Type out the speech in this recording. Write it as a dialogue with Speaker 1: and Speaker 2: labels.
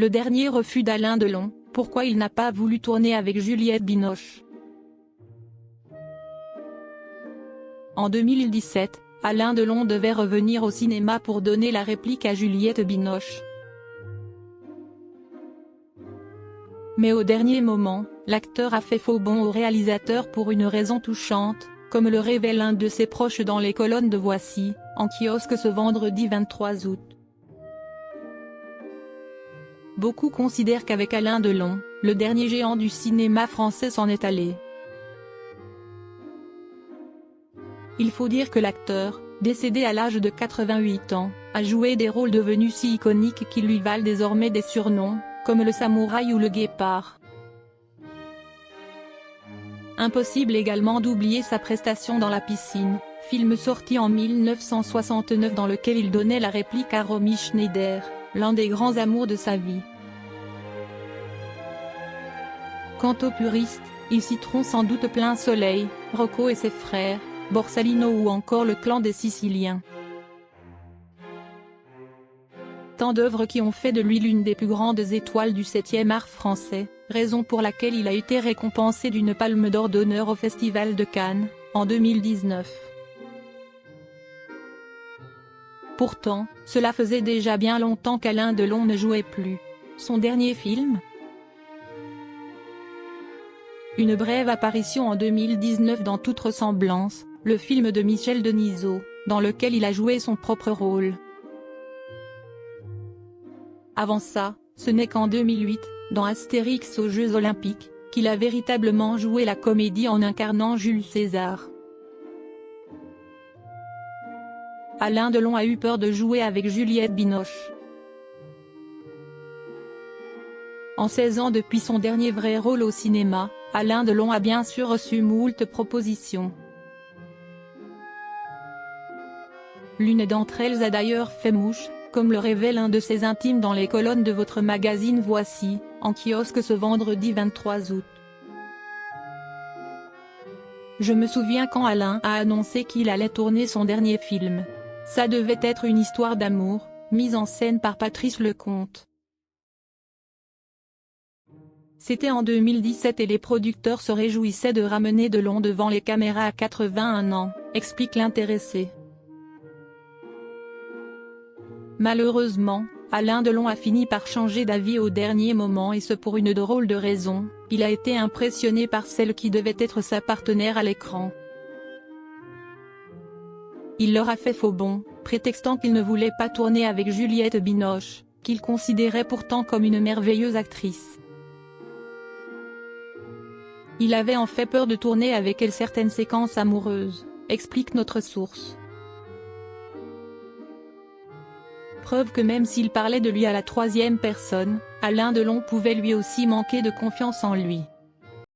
Speaker 1: le dernier refus d'Alain Delon, pourquoi il n'a pas voulu tourner avec Juliette Binoche. En 2017, Alain Delon devait revenir au cinéma pour donner la réplique à Juliette Binoche. Mais au dernier moment, l'acteur a fait faux bond au réalisateur pour une raison touchante, comme le révèle un de ses proches dans les colonnes de Voici, en kiosque ce vendredi 23 août. Beaucoup considèrent qu'avec Alain Delon, le dernier géant du cinéma français s'en est allé. Il faut dire que l'acteur, décédé à l'âge de 88 ans, a joué des rôles devenus si iconiques qui lui valent désormais des surnoms, comme le samouraï ou le guépard. Impossible également d'oublier sa prestation dans La Piscine, film sorti en 1969 dans lequel il donnait la réplique à Romy Schneider, l'un des grands amours de sa vie. Quant aux puristes, ils citeront sans doute Plein Soleil, Rocco et ses frères, Borsalino ou encore Le Clan des Siciliens. Tant d'œuvres qui ont fait de lui l'une des plus grandes étoiles du 7e art français, raison pour laquelle il a été récompensé d'une Palme d'Or d'honneur au Festival de Cannes, en 2019. Pourtant, cela faisait déjà bien longtemps qu'Alain Delon ne jouait plus. Son dernier film ? Une brève apparition en 2019 dans Toute ressemblance, le film de Michel Denisot, dans lequel il a joué son propre rôle. Avant ça, ce n'est qu'en 2008, dans Astérix aux Jeux Olympiques, qu'il a véritablement joué la comédie en incarnant Jules César. Alain Delon a eu peur de jouer avec Juliette Binoche. En 16 ans depuis son dernier vrai rôle au cinéma, Alain Delon a bien sûr reçu moult propositions. L'une d'entre elles a d'ailleurs fait mouche, comme le révèle un de ses intimes dans les colonnes de votre magazine Voici, en kiosque ce vendredi 23 août. Je me souviens quand Alain a annoncé qu'il allait tourner son dernier film. Ça devait être une histoire d'amour, mise en scène par Patrice Lecomte. C'était en 2017 et les producteurs se réjouissaient de ramener Delon devant les caméras à 81 ans, explique l'intéressé. Malheureusement, Alain Delon a fini par changer d'avis au dernier moment et ce pour une drôle de raison, il a été impressionné par celle qui devait être sa partenaire à l'écran. Il leur a fait faux bond, prétextant qu'il ne voulait pas tourner avec Juliette Binoche, qu'il considérait pourtant comme une merveilleuse actrice. Il avait en fait peur de tourner avec elle certaines séquences amoureuses, explique notre source. Preuve que même s'il parlait de lui à la troisième personne, Alain Delon pouvait lui aussi manquer de confiance en lui.